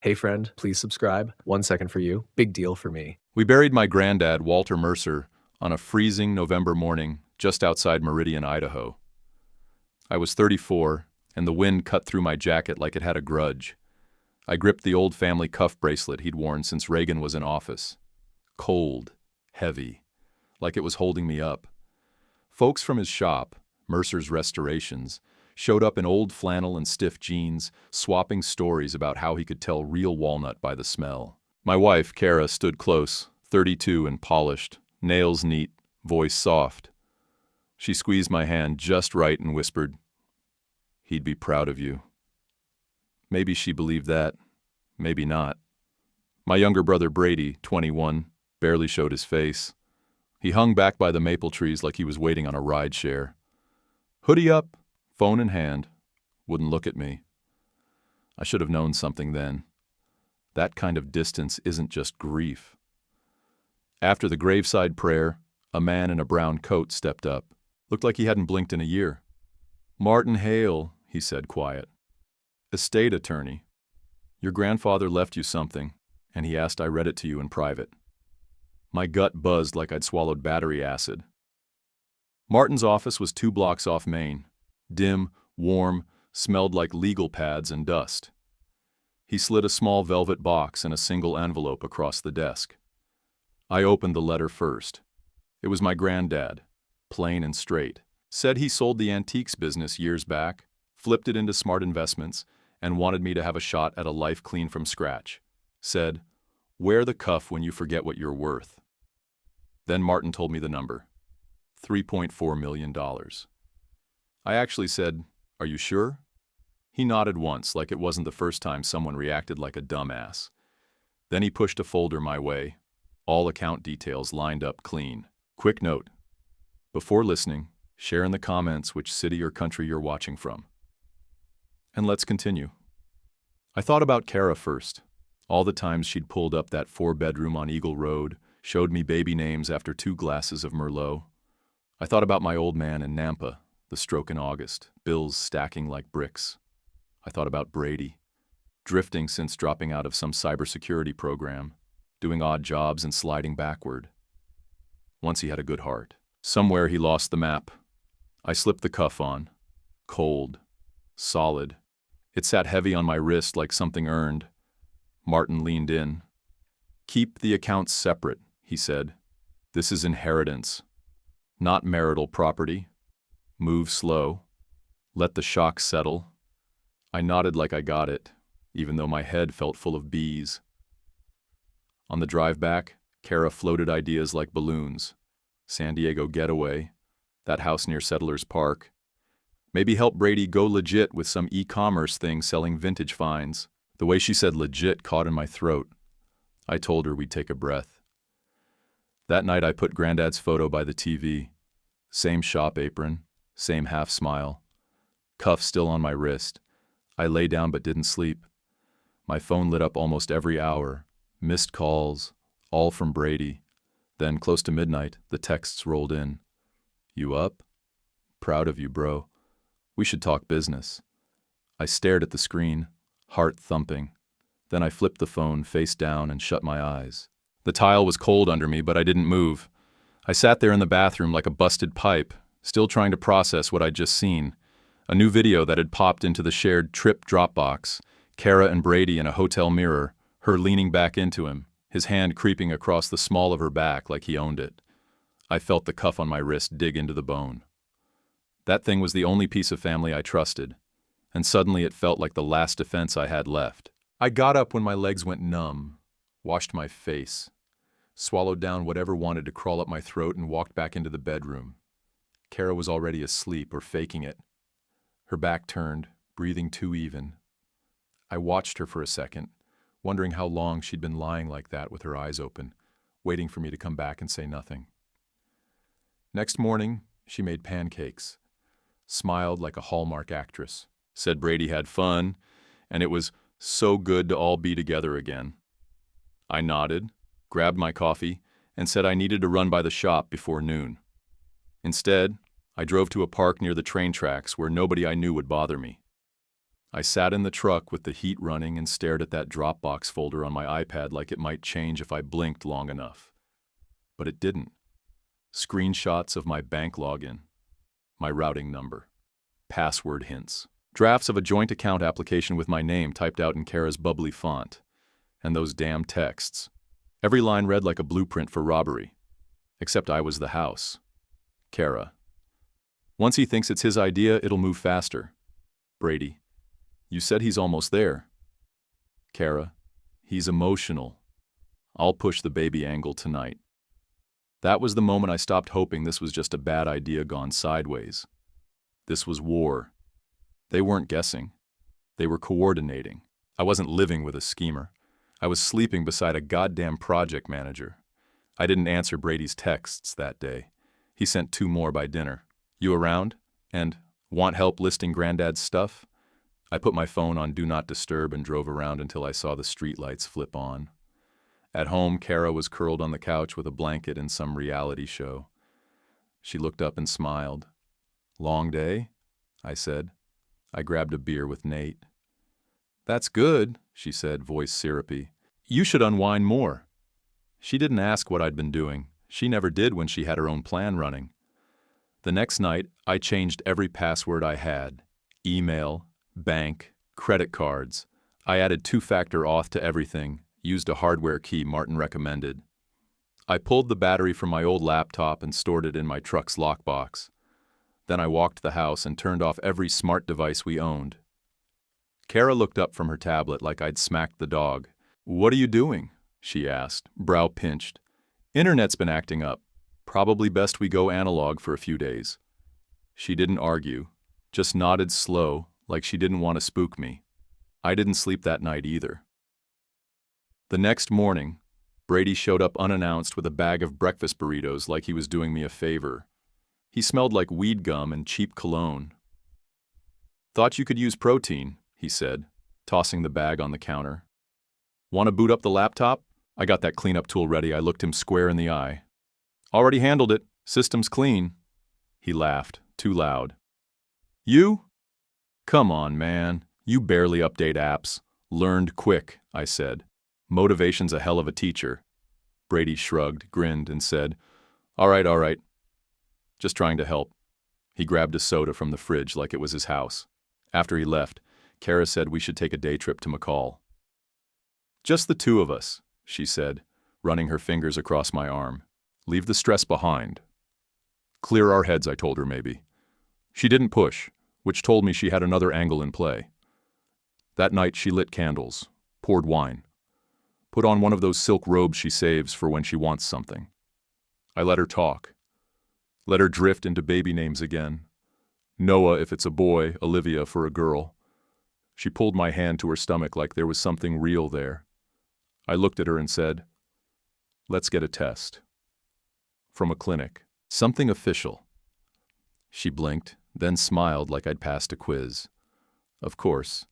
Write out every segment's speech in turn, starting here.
Hey friend, please subscribe. 1 second for you. Big deal for me. We buried my granddad, Walter Mercer, on a freezing November morning just outside Meridian, Idaho. I was 34, and the wind cut through my jacket like it had a grudge. I gripped the old family cuff bracelet he'd worn since Reagan was in office. Cold, heavy, like it was holding me up. Folks from his shop, Mercer's Restorations, showed up in old flannel and stiff jeans, swapping stories about how he could tell real walnut by the smell. My wife, Kara, stood close, 32 and polished, nails neat, voice soft. She squeezed my hand just right and whispered, "He'd be proud of you." Maybe she believed that, maybe not. My younger brother Brady, 21, barely showed his face. He hung back by the maple trees like he was waiting on a ride share. Hoodie up, phone in hand, wouldn't look at me. I should have known something then. That kind of distance isn't just grief. After the graveside prayer, a man in a brown coat stepped up. Looked like he hadn't blinked in a year. "Martin Hale," he said quiet. "Estate attorney. Your grandfather left you something, and he asked I read it to you in private." My gut buzzed like I'd swallowed battery acid. Martin's office was 2 blocks off Main. Dim, warm, smelled like legal pads and dust. He slid a small velvet box and a single envelope across the desk. I opened the letter first. It was my granddad, plain and straight. Said he sold the antiques business years back, flipped it into smart investments, and wanted me to have a shot at a life clean from scratch. Said, "Wear the cuff when you forget what you're worth." Then Martin told me the number, $3.4 million. I actually said, "Are you sure?" He nodded once, like it wasn't the first time someone reacted like a dumbass. Then he pushed a folder my way, all account details lined up clean. Quick note: before listening, share in the comments which city or country you're watching from. And let's continue. I thought about Kara first. All the times she'd pulled up that 4-bedroom on Eagle Road, showed me baby names after 2 glasses of Merlot. I thought about my old man in Nampa, the stroke in August, bills stacking like bricks. I thought about Brady, drifting since dropping out of some cybersecurity program, doing odd jobs and sliding backward. Once he had a good heart. Somewhere he lost the map. I slipped the cuff on. Cold. Solid. It sat heavy on my wrist like something earned. Martin leaned in. "Keep the accounts separate," he said. "This is inheritance, not marital property. Move slow. Let the shock settle." I nodded like I got it, even though my head felt full of bees. On the drive back, Kara floated ideas like balloons. San Diego getaway, that house near Settlers Park. Maybe help Brady go legit with some e-commerce thing selling vintage finds. The way she said legit caught in my throat. I told her we'd take a breath. That night I put Granddad's photo by the TV. Same shop apron, same half smile. Cuff still on my wrist. I lay down but didn't sleep. My phone lit up almost every hour. Missed calls, all from Brady. Then, close to midnight, the texts rolled in. "You up? Proud of you, bro. We should talk business." I stared at the screen, heart thumping. Then I flipped the phone face down and shut my eyes. The tile was cold under me, but I didn't move. I sat there in the bathroom like a busted pipe, still trying to process what I'd just seen. A new video that had popped into the shared Trip Dropbox. Kara and Brady in a hotel mirror, her leaning back into him, his hand creeping across the small of her back like he owned it. I felt the cuff on my wrist dig into the bone. That thing was the only piece of family I trusted, and suddenly it felt like the last defense I had left. I got up when my legs went numb, washed my face, swallowed down whatever wanted to crawl up my throat and walked back into the bedroom. Kara was already asleep or faking it. Her back turned, breathing too even. I watched her for a second, wondering how long she'd been lying like that with her eyes open, waiting for me to come back and say nothing. Next morning, she made pancakes, smiled like a Hallmark actress, said Brady had fun, and it was so good to all be together again. I nodded, grabbed my coffee, and said I needed to run by the shop before noon. Instead, I drove to a park near the train tracks where nobody I knew would bother me. I sat in the truck with the heat running and stared at that Dropbox folder on my iPad like it might change if I blinked long enough. But it didn't. Screenshots of my bank login, my routing number, password hints, drafts of a joint account application with my name typed out in Kara's bubbly font, and those damn texts. Every line read like a blueprint for robbery. Except I was the house. Kara. Once he thinks it's his idea, it'll move faster. Brady. You said he's almost there. Kara. He's emotional. I'll push the baby angle tonight. That was the moment I stopped hoping this was just a bad idea gone sideways. This was war. They weren't guessing. They were coordinating. I wasn't living with a schemer. I was sleeping beside a goddamn project manager. I didn't answer Brady's texts that day. He sent 2 more by dinner. You around? And want help listing Granddad's stuff? I put my phone on Do Not Disturb and drove around until I saw the streetlights flip on. At home, Kara was curled on the couch with a blanket in some reality show. She looked up and smiled. Long day? I said. I grabbed a beer with Nate. That's good, she said, voice syrupy. You should unwind more. She didn't ask what I'd been doing. She never did when she had her own plan running. The next night, I changed every password I had. Email, bank, credit cards. I added 2-factor auth to everything, used a hardware key Martin recommended. I pulled the battery from my old laptop and stored it in my truck's lockbox. Then I walked the house and turned off every smart device we owned. Kara looked up from her tablet like I'd smacked the dog. What are you doing? She asked, brow pinched. Internet's been acting up. Probably best we go analog for a few days. She didn't argue, just nodded slow, like she didn't want to spook me. I didn't sleep that night either. The next morning, Brady showed up unannounced with a bag of breakfast burritos like he was doing me a favor. He smelled like weed gum and cheap cologne. Thought you could use protein, he said, tossing the bag on the counter. Want to boot up the laptop? I got that cleanup tool ready. I looked him square in the eye. Already handled it. System's clean. He laughed, too loud. You? Come on, man. You barely update apps. Learned quick, I said. Motivation's a hell of a teacher. Brady shrugged, grinned, and said, All right. Just trying to help. He grabbed a soda from the fridge like it was his house. After he left, Kara said we should take a day trip to McCall. Just the 2 of us, she said, running her fingers across my arm. Leave the stress behind. Clear our heads, I told her maybe. She didn't push, which told me she had another angle in play. That night she lit candles, poured wine, put on one of those silk robes she saves for when she wants something. I let her talk. Let her drift into baby names again. Noah if it's a boy, Olivia for a girl. She pulled my hand to her stomach like there was something real there. I looked at her and said, Let's get a test. From a clinic. Something official. She blinked, then smiled like I'd passed a quiz. Of course.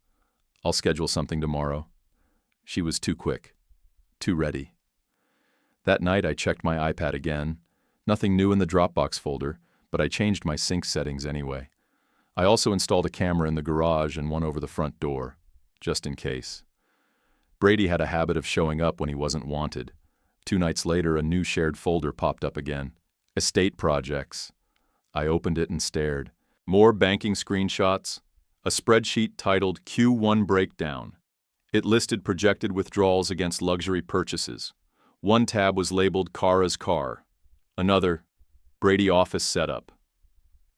I'll schedule something tomorrow. She was too quick. Too ready. That night I checked my iPad again. Nothing new in the Dropbox folder, but I changed my sync settings anyway. I also installed a camera in the garage and one over the front door, just in case. Brady had a habit of showing up when he wasn't wanted. 2 nights later, a new shared folder popped up again. Estate projects. I opened it and stared. More banking screenshots. A spreadsheet titled Q1 Breakdown. It listed projected withdrawals against luxury purchases. One tab was labeled Kara's car. Another, Brady office setup.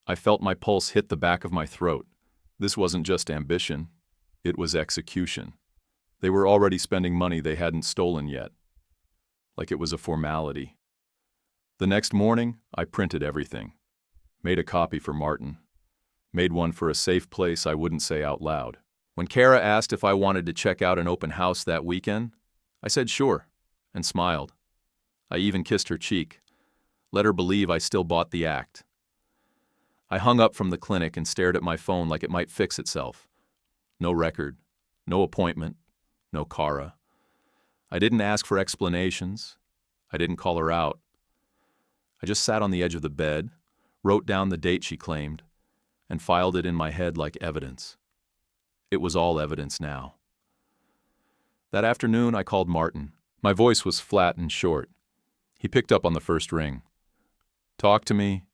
I felt my pulse hit the back of my throat. This wasn't just ambition. It was execution. They were already spending money they hadn't stolen yet. Like it was a formality. The next morning, I printed everything. Made a copy for Martin. Made one for a safe place I wouldn't say out loud. When Kara asked if I wanted to check out an open house that weekend, I said sure, and smiled. I even kissed her cheek. Let her believe I still bought the act. I hung up from the clinic and stared at my phone like it might fix itself. No record, no appointment, no Kara. I didn't ask for explanations. I didn't call her out. I just sat on the edge of the bed, wrote down the date she claimed, and filed it in my head like evidence. It was all evidence now. That afternoon, I called Martin. My voice was flat and short. He picked up on the first ring. "Talk to me."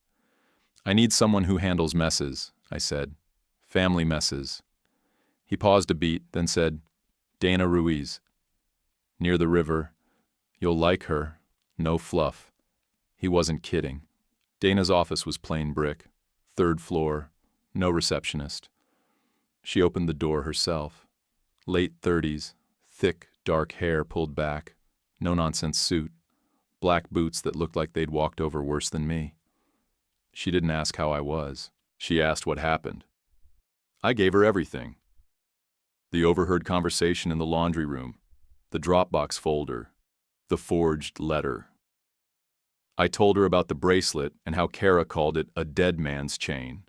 "I need someone who handles messes," I said. "Family messes." He paused a beat, then said, "Dana Ruiz. Near the river. You'll like her. No fluff." He wasn't kidding. Dana's office was plain brick. 3rd floor. No receptionist. She opened the door herself. Late 30s. Thick, dark hair pulled back. No-nonsense suit. Black boots that looked like they'd walked over worse than me. She didn't ask how I was. She asked what happened. I gave her everything. The overheard conversation in the laundry room, the Dropbox folder, the forged letter. I told her about the bracelet and how Kara called it a dead man's chain.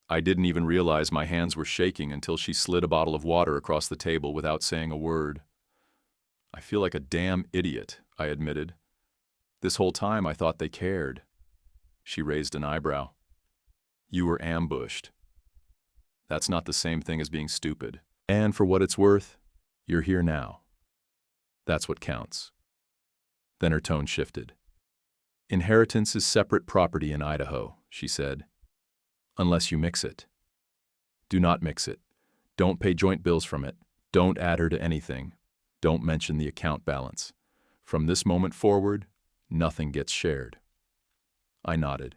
I didn't even realize my hands were shaking until she slid a bottle of water across the table without saying a word. "I feel like a damn idiot," I admitted. "This whole time I thought they cared." She raised an eyebrow. "You were ambushed. That's not the same thing as being stupid. And for what it's worth, you're here now. That's what counts." Then her tone shifted. "Inheritance is separate property in Idaho," she said. "Unless you mix it. Do not mix it. Don't pay joint bills from it. Don't add her to anything. Don't mention the account balance. From this moment forward, nothing gets shared." I nodded.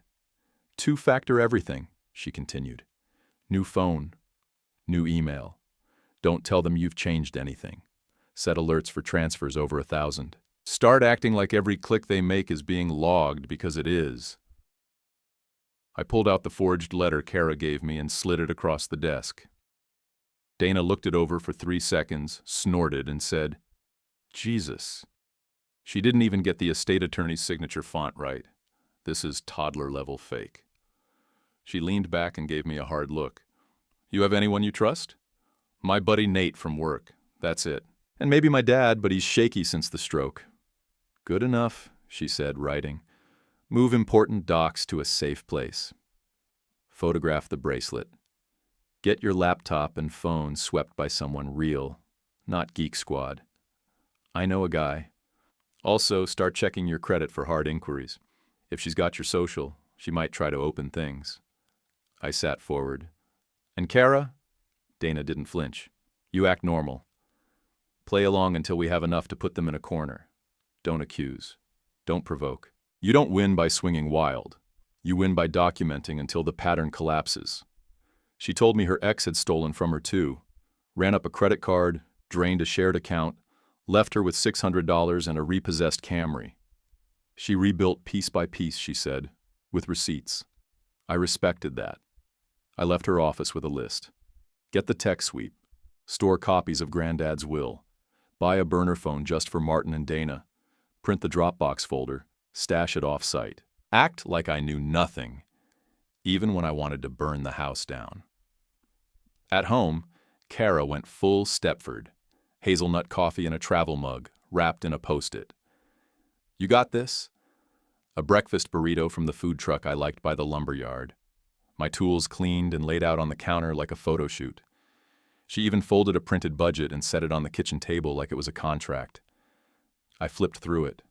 "Two-factor everything," she continued. "New phone. New email. Don't tell them you've changed anything. Set alerts for transfers over 1,000. Start acting like every click they make is being logged, because it is." I pulled out the forged letter Kara gave me and slid it across the desk. Dana looked it over for 3 seconds, snorted, and said, "Jesus." She didn't even get the estate attorney's signature font right. This is toddler-level fake. She leaned back and gave me a hard look. "You have anyone you trust?" "My buddy Nate from work. That's it. And maybe my dad, but he's shaky since the stroke." "Good enough," she said, writing. "Move important docs to a safe place. Photograph the bracelet. Get your laptop and phone swept by someone real, not Geek Squad. I know a guy. Also, start checking your credit for hard inquiries. If she's got your social, she might try to open things." I sat forward. "And Kara?" Dana didn't flinch. "You act normal. Play along until we have enough to put them in a corner. Don't accuse. Don't provoke. You don't win by swinging wild. You win by documenting until the pattern collapses." She told me her ex had stolen from her too. Ran up a credit card, drained a shared account, left her with $600 and a repossessed Camry. She rebuilt piece by piece, she said, with receipts. I respected that. I left her office with a list. Get the tech suite. Store copies of Granddad's will. Buy a burner phone just for Martin and Dana. Print the Dropbox folder. Stash it off-site. Act like I knew nothing, even when I wanted to burn the house down. At home, Kara went full Stepford. Hazelnut coffee in a travel mug, wrapped in a Post-it. "You got this?" A breakfast burrito from the food truck I liked by the lumberyard. My tools cleaned and laid out on the counter like a photo shoot. She even folded a printed budget and set it on the kitchen table like it was a contract. I flipped through it.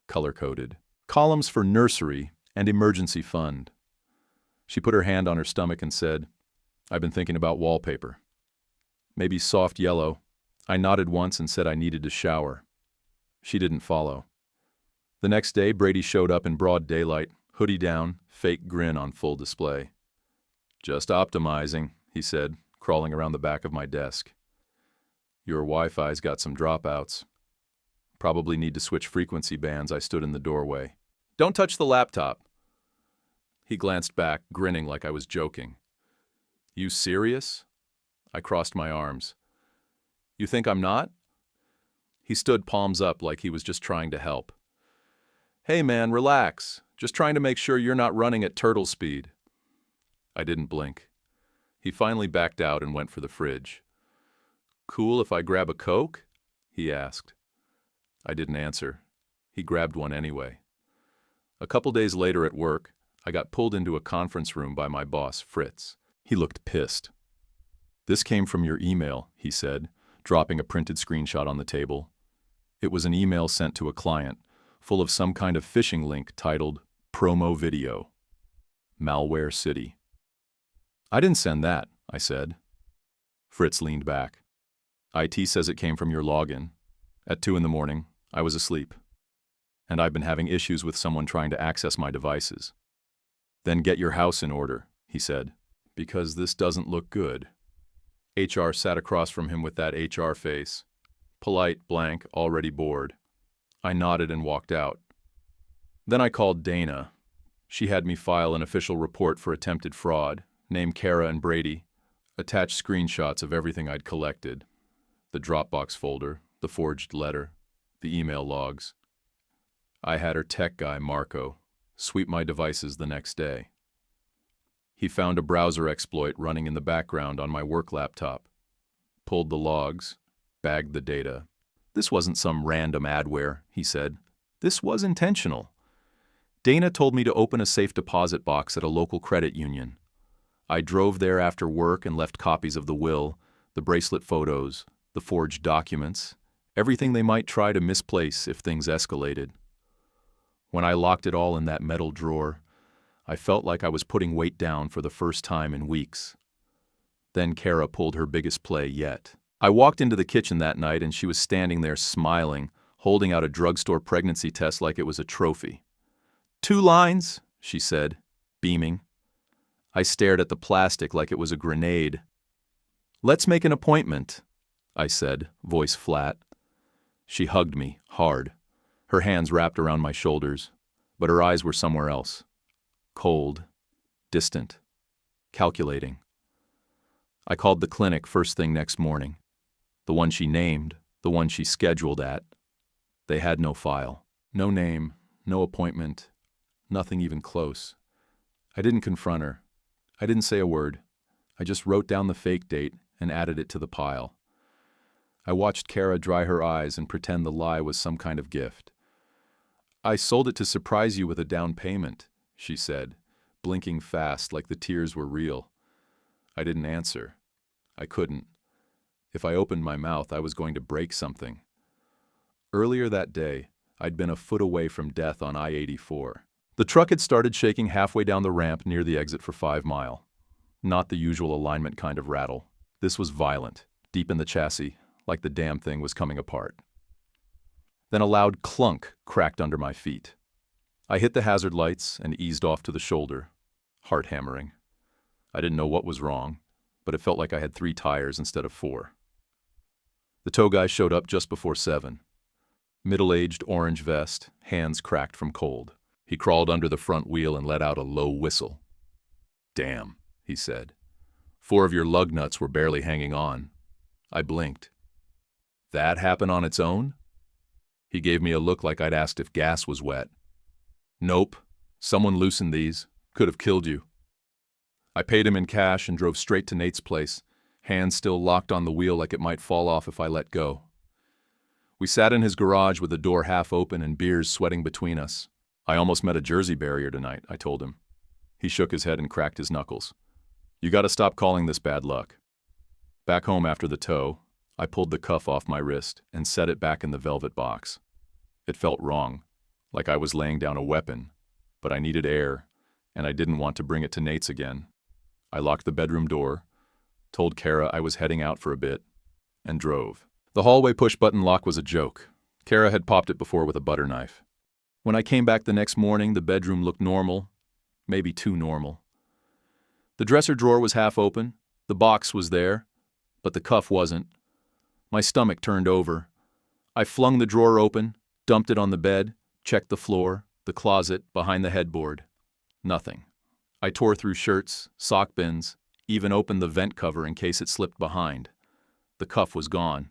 Color-coded. Columns for nursery and emergency fund. She put her hand on her stomach and said, "I've been thinking about wallpaper. Maybe soft yellow." I nodded once and said I needed to shower. She didn't follow. The next day, Brady showed up in broad daylight, hoodie down, fake grin on full display. "Just optimizing," he said, crawling around the back of my desk. "Your Wi-Fi's got some dropouts. Probably need to switch frequency bands." I stood in the doorway. "Don't touch the laptop." He glanced back, grinning like I was joking. "You serious?" I crossed my arms. "You think I'm not?" He stood palms up like he was just trying to help. "Hey man, relax. Just trying to make sure you're not running at turtle speed." I didn't blink. He finally backed out and went for the fridge. "Cool if I grab a Coke?" he asked. I didn't answer. He grabbed one anyway. A couple days later at work, I got pulled into a conference room by my boss, Fritz. He looked pissed. "This came from your email," he said, dropping a printed screenshot on the table. It was an email sent to a client, full of some kind of phishing link titled Promo Video. Malware City. "I didn't send that," I said. Fritz leaned back. "IT says it came from your login. At 2 in the morning, I was asleep. And I've been having issues with someone trying to access my devices." "Then get your house in order," he said, "because this doesn't look good." HR sat across from him with that HR face. Polite, blank, already bored. I nodded and walked out. Then I called Dana. She had me file an official report for attempted fraud, name Kara and Brady, attach screenshots of everything I'd collected. The Dropbox folder, the forged letter, the email logs. I had her tech guy, Marco, sweep my devices the next day. He found a browser exploit running in the background on my work laptop, pulled the logs, bagged the data. "This wasn't some random adware," he said. "This was intentional. Dana told me to open a safe deposit box at a local credit union. I drove there after work and left copies of the will, the bracelet photos, the forged documents, everything they might try to misplace if things escalated. When I locked it all in that metal drawer, I felt like I was putting weight down for the first time in weeks. Then Kara pulled her biggest play yet. I walked into the kitchen that night and she was standing there smiling, holding out a drugstore pregnancy test like it was a trophy. "2 lines," she said, beaming. I stared at the plastic like it was a grenade. "Let's make an appointment," I said, voice flat. She hugged me, hard, her hands wrapped around my shoulders, but her eyes were somewhere else. Cold, distant, calculating. I called the clinic first thing next morning. The one she named, the one she scheduled at. They had no file, no name, no appointment, nothing even close. I didn't confront her. I didn't say a word. I just wrote down the fake date and added it to the pile. I watched Kara dry her eyes and pretend the lie was some kind of gift. "I sold it to surprise you with a down payment," she said, blinking fast like the tears were real. I didn't answer. I couldn't. If I opened my mouth, I was going to break something. Earlier that day, I'd been a foot away from death on I-84. The truck had started shaking halfway down the ramp near the exit for 5 Mile. Not the usual alignment kind of rattle. This was violent, deep in the chassis, like the damn thing was coming apart. Then a loud clunk cracked under my feet. I hit the hazard lights and eased off to the shoulder, heart hammering. I didn't know what was wrong, but it felt like I had 3 tires instead of 4. The tow guy showed up just before 7. Middle-aged orange vest, hands cracked from cold. He crawled under the front wheel and let out a low whistle. "Damn," he said. 4 of your lug nuts were barely hanging on." I blinked. "That happened on its own?" He gave me a look like I'd asked if gas was wet. "Nope. Someone loosened these. Could have killed you." I paid him in cash and drove straight to Nate's place, hands still locked on the wheel like it might fall off if I let go. We sat in his garage with the door half open and beers sweating between us. "I almost met a Jersey barrier tonight," I told him. He shook his head and cracked his knuckles. "You gotta stop calling this bad luck." Back home after the tow, I pulled the cuff off my wrist and set it back in the velvet box. It felt wrong, like I was laying down a weapon, but I needed air, and I didn't want to bring it to Nate's again. I locked the bedroom door, told Kara I was heading out for a bit, and drove. The hallway push-button lock was a joke. Kara had popped it before with a butter knife. When I came back the next morning, the bedroom looked normal, maybe too normal. The dresser drawer was half open, the box was there, but the cuff wasn't. My stomach turned over. I flung the drawer open, dumped it on the bed, checked the floor, the closet, behind the headboard. Nothing. I tore through shirts, sock bins, even opened the vent cover in case it slipped behind. The cuff was gone.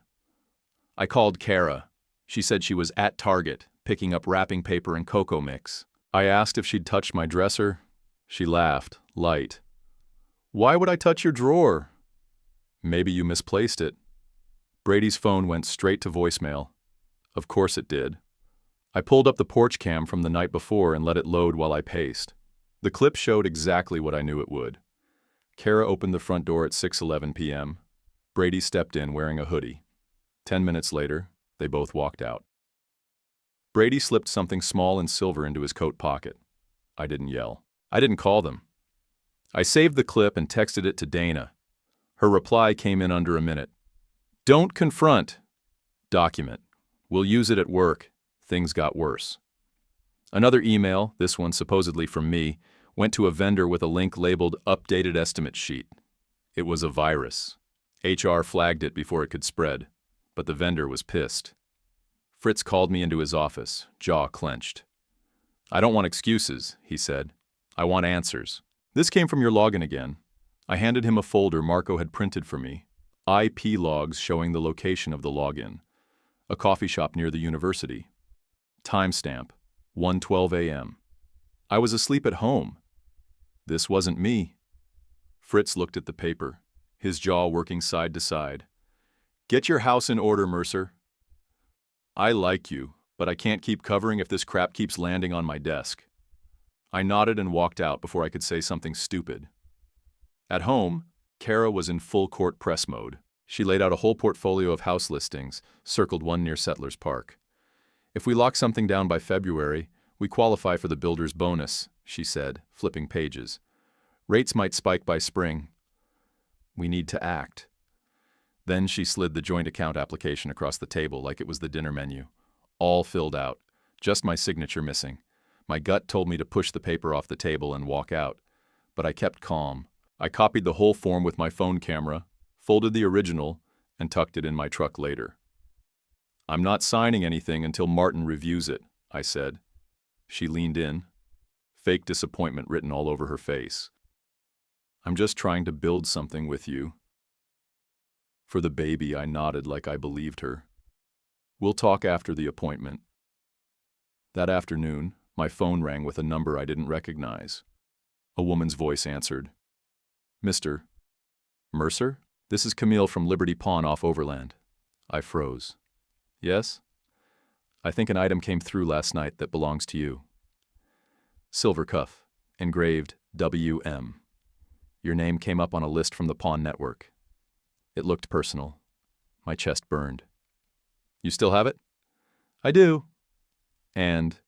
I called Kara. She said she was at Target, picking up wrapping paper and cocoa mix. I asked if she'd touched my dresser. She laughed, light. "Why would I touch your drawer?" "Maybe you misplaced it." Brady's phone went straight to voicemail. Of course it did. I pulled up the porch cam from the night before and let it load while I paced. The clip showed exactly what I knew it would. Kara opened the front door at 6:11 p.m., Brady stepped in wearing a hoodie. 10 minutes later, they both walked out. Brady slipped something small and silver into his coat pocket. I didn't yell. I didn't call them. I saved the clip and texted it to Dana. Her reply came in under a minute. Don't confront. Document. We'll use it at work. Things got worse. Another email, this one supposedly from me, went to a vendor with a link labeled Updated Estimate Sheet. It was a virus. HR flagged it before it could spread, but the vendor was pissed. Fritz called me into his office, jaw clenched. I don't want excuses, he said. I want answers. This came from your login again. I handed him a folder Marco had printed for me. IP logs showing the location of the login. A coffee shop near the university. Timestamp, 1:12 a.m. I was asleep at home. This wasn't me. Fritz looked at the paper, his jaw working side to side. Get your house in order, Mercer. I like you, but I can't keep covering if this crap keeps landing on my desk. I nodded and walked out before I could say something stupid. At home, Kara was in full court press mode. She laid out a whole portfolio of house listings, circled one near Settlers Park. If we lock something down by February, we qualify for the builder's bonus, she said, flipping pages. Rates might spike by spring. We need to act. Then she slid the joint account application across the table like it was the dinner menu. All filled out, just my signature missing. My gut told me to push the paper off the table and walk out, but I kept calm. I copied the whole form with my phone camera, folded the original, and tucked it in my truck later. I'm not signing anything until Martin reviews it, I said. She leaned in, fake disappointment written all over her face. I'm just trying to build something with you. For the baby, I nodded like I believed her. We'll talk after the appointment. That afternoon, my phone rang with a number I didn't recognize. A woman's voice answered. Mr. Mercer? This is Camille from Liberty Pawn off Overland. I froze. Yes? I think an item came through last night that belongs to you. Silver cuff, engraved WM. Your name came up on a list from the pawn network. It looked personal. My chest burned. You still have it? I do. And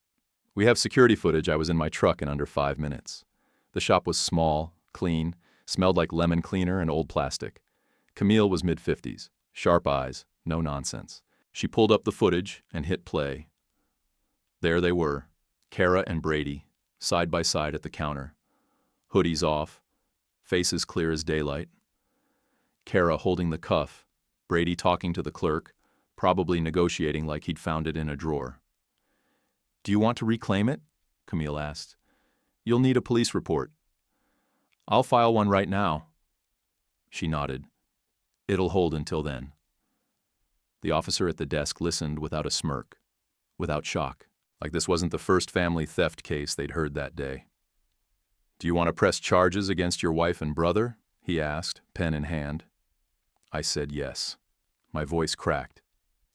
we have security footage. I was in my truck in under 5 minutes. The shop was small, clean, smelled like lemon cleaner and old plastic. Camille was mid-50s, sharp eyes, no nonsense. She pulled up the footage and hit play. There they were, Kara and Brady, side by side at the counter. Hoodies off, faces clear as daylight. Kara holding the cuff, Brady talking to the clerk, probably negotiating like he'd found it in a drawer. Do you want to reclaim it? Camille asked. You'll need a police report. I'll file one right now. She nodded. It'll hold until then. The officer at the desk listened without a smirk, without shock, like this wasn't the first family theft case they'd heard that day. Do you want to press charges against your wife and brother? He asked, pen in hand. I said yes. My voice cracked.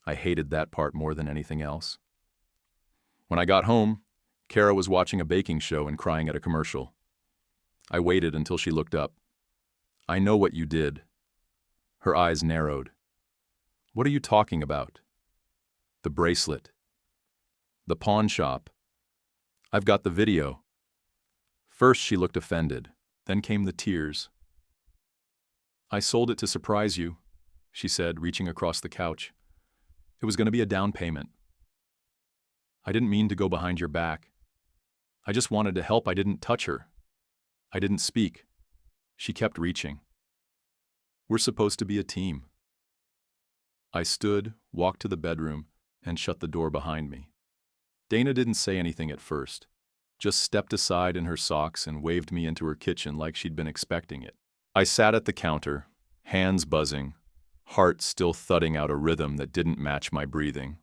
I hated that part more than anything else. When I got home, Kara was watching a baking show and crying at a commercial. I waited until she looked up. I know what you did. Her eyes narrowed. What are you talking about? The bracelet. The pawn shop. I've got the video. First she looked offended, then came the tears. I sold it to surprise you, she said, reaching across the couch. It was going to be a down payment. I didn't mean to go behind your back. I just wanted to help. I didn't touch her. I didn't speak. She kept reaching. We're supposed to be a team. I stood, walked to the bedroom, and shut the door behind me. Dana didn't say anything at first, just stepped aside in her socks and waved me into her kitchen like she'd been expecting it. I sat at the counter, hands buzzing, heart still thudding out a rhythm that didn't match my breathing.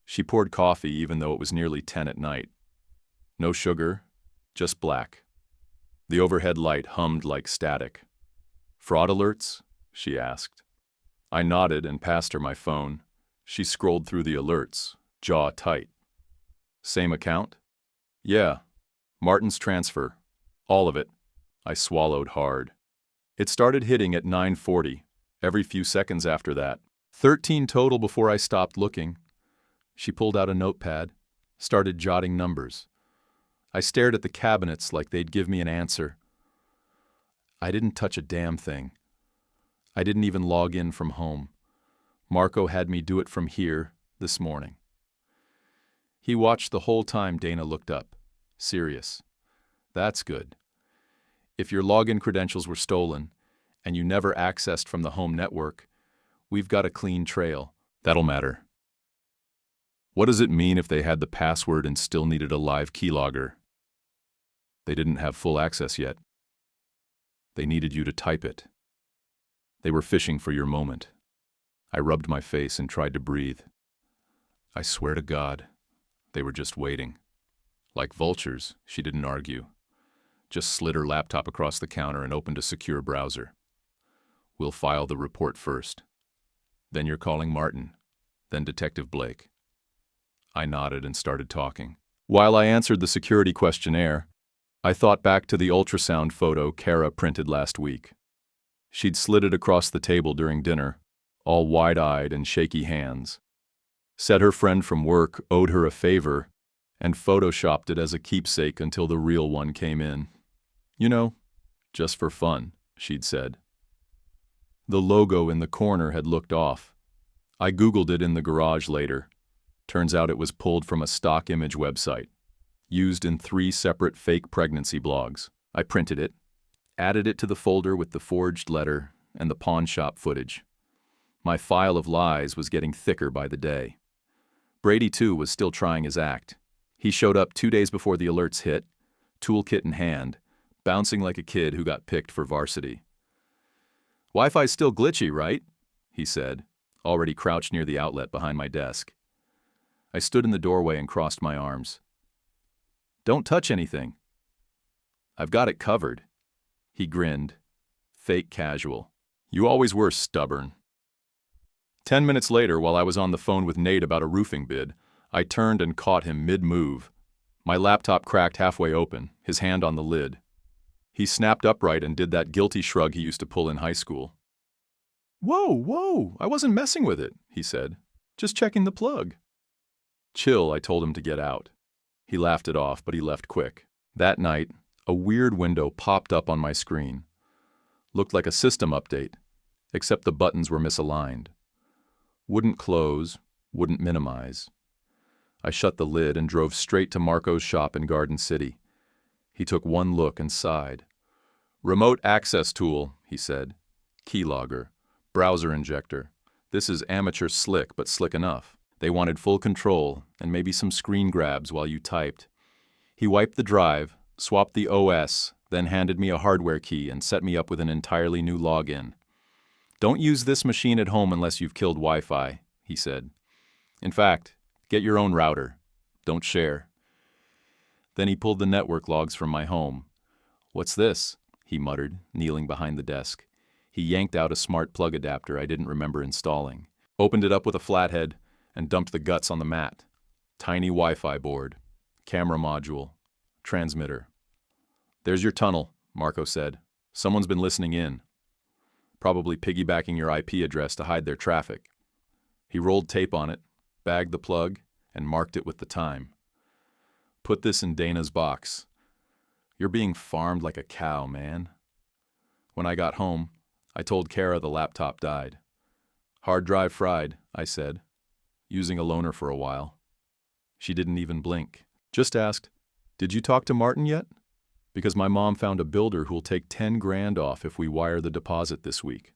She poured coffee even though it was nearly 10 at night. No sugar, just black. The overhead light hummed like static. Fraud alerts? She asked. I nodded and passed her my phone. She scrolled through the alerts, jaw tight. Same account? Yeah. Martin's transfer. All of it. I swallowed hard. It started hitting at 9:40, every few seconds after that. 13 total before I stopped looking. She pulled out a notepad, started jotting numbers. I stared at the cabinets like they'd give me an answer. I didn't touch a damn thing. I didn't even log in from home. Marco had me do it from here this morning. He watched the whole time Dana looked up. Serious. That's good. If your login credentials were stolen, and you never accessed from the home network, we've got a clean trail. That'll matter. What does it mean if they had the password and still needed a live keylogger? They didn't have full access yet. They needed you to type it. They were fishing for your moment. I rubbed my face and tried to breathe. I swear to God, they were just waiting. Like vultures, she didn't argue. Just slid her laptop across the counter and opened a secure browser. We'll file the report first. Then you're calling Martin, then Detective Blake. I nodded and started talking. While I answered the security questionnaire, I thought back to the ultrasound photo Kara printed last week. She'd slid it across the table during dinner, all wide-eyed and shaky hands. Said her friend from work owed her a favor and photoshopped it as a keepsake until the real one came in. You know, just for fun, she'd said. The logo in the corner had looked off. I Googled it in the garage later. Turns out it was pulled from a stock image website, used in 3 separate fake pregnancy blogs. I printed it, added it to the folder with the forged letter and the pawn shop footage. My file of lies was getting thicker by the day. Brady, too, was still trying his act. He showed up 2 days before the alerts hit, toolkit in hand, bouncing like a kid who got picked for varsity. "Wi-Fi's still glitchy, right?" he said, already crouched near the outlet behind my desk. I stood in the doorway and crossed my arms. "Don't touch anything." "I've got it covered." He grinned, fake casual. "You always were stubborn." 10 minutes later, while I was on the phone with Nate about a roofing bid, I turned and caught him mid-move. My laptop cracked halfway open, his hand on the lid. He snapped upright and did that guilty shrug he used to pull in high school. Whoa, I wasn't messing with it," he said. "Just checking the plug." "Chill," I told him to get out. He laughed it off, but he left quick. That night, a weird window popped up on my screen. Looked like a system update, except the buttons were misaligned. Wouldn't close, wouldn't minimize. I shut the lid and drove straight to Marco's shop in Garden City. He took one look and sighed. "Remote access tool," he said. "Keylogger. Browser injector. This is amateur slick, but slick enough. They wanted full control and maybe some screen grabs while you typed." He wiped the drive, swapped the OS, then handed me a hardware key and set me up with an entirely new login. "Don't use this machine at home unless you've killed Wi-Fi," he said. "In fact, get your own router. Don't share." Then he pulled the network logs from my home. "What's this?" he muttered, kneeling behind the desk. He yanked out a smart plug adapter I didn't remember installing, opened it up with a flathead, and dumped the guts on the mat. Tiny Wi-Fi board, camera module, transmitter. "There's your tunnel," Marco said. "Someone's been listening in. Probably piggybacking your IP address to hide their traffic." He rolled tape on it, bagged the plug, and marked it with the time. "Put this in Dana's box. You're being farmed like a cow, man." When I got home, I told Kara the laptop died. "Hard drive fried," I said, using a loaner for a while. She didn't even blink. Just asked, "Did you talk to Martin yet? Because my mom found a builder who'll take 10 grand off if we wire the deposit this week."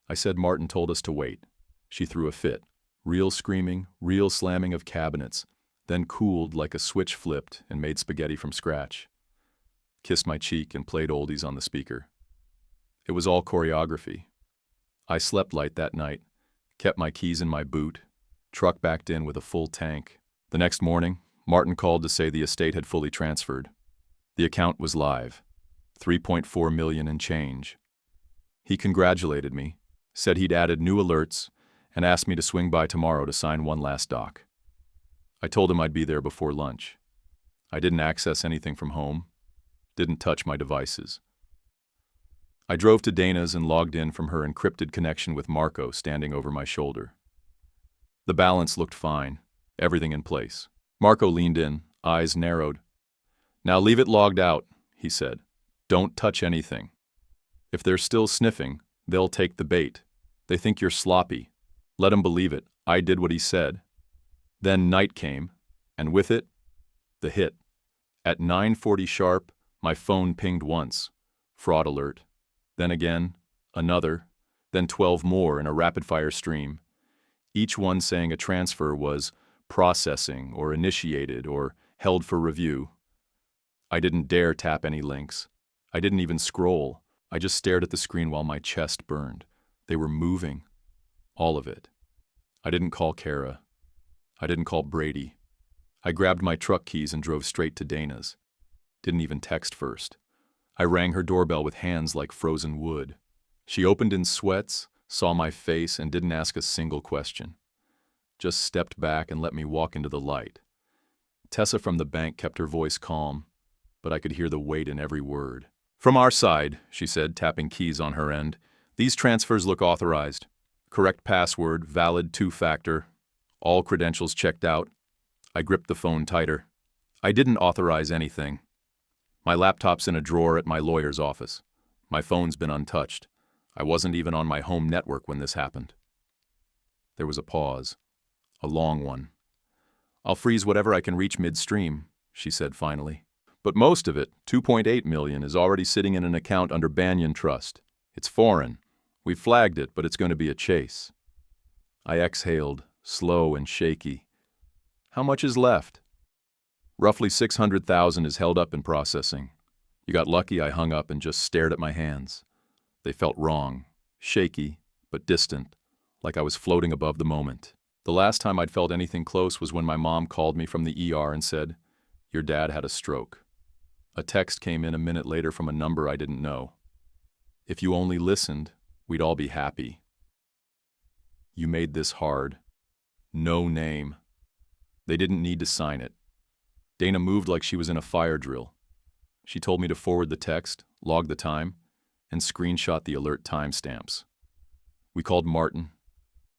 I said Martin told us to wait. She threw a fit. Real screaming, real slamming of cabinets, then cooled like a switch flipped and made spaghetti from scratch. Kissed my cheek and played oldies on the speaker. It was all choreography. I slept light that night, kept my keys in my boot, truck backed in with a full tank. The next morning, Martin called to say the estate had fully transferred. The account was live, 3.4 million and change. He congratulated me, said he'd added new alerts, and asked me to swing by tomorrow to sign one last doc. I told him I'd be there before lunch. I didn't access anything from home, didn't touch my devices. I drove to Dana's and logged in from her encrypted connection with Marco standing over my shoulder. The balance looked fine, everything in place. Marco leaned in, eyes narrowed. "Now leave it logged out," he said. "Don't touch anything. If they're still sniffing, they'll take the bait. They think you're sloppy. Let 'em believe it. I did what he said." Then night came, and with it, the hit. At 9:40 sharp, my phone pinged once. Fraud alert. Then again, another, then 12 more in a rapid-fire stream. Each one saying a transfer was processing or initiated or held for review. I didn't dare tap any links. I didn't even scroll. I just stared at the screen while my chest burned. They were moving. All of it. I didn't call Kara. I didn't call Brady. I grabbed my truck keys and drove straight to Dana's. Didn't even text first. I rang her doorbell with hands like frozen wood. She opened in sweats, saw my face, and didn't ask a single question. Just stepped back and let me walk into the light. Tessa from the bank kept her voice calm, but I could hear the weight in every word. "From our side," she said, tapping keys on her end, "these transfers look authorized. Correct password, valid 2-factor, all credentials checked out." I gripped the phone tighter. "I didn't authorize anything. My laptop's in a drawer at my lawyer's office. My phone's been untouched. I wasn't even on my home network when this happened." There was a pause. A long one. "I'll freeze whatever I can reach midstream," she said finally. "But most of it, $2.8 million, is already sitting in an account under Banyan Trust. It's foreign. We've flagged it, but it's going to be a chase." I exhaled, slow and shaky. "How much is left?" "Roughly 600,000 is held up in processing." You got lucky I hung up and just stared at my hands. They felt wrong, shaky, but distant, like I was floating above the moment. The last time I'd felt anything close was when my mom called me from the ER and said, "Your dad had a stroke." A text came in a minute later from a number I didn't know. "If you only listened, we'd all be happy. You made this hard. No name." They didn't need to sign it. Dana moved like she was in a fire drill. She told me to forward the text, log the time, and screenshot the alert timestamps. We called Martin.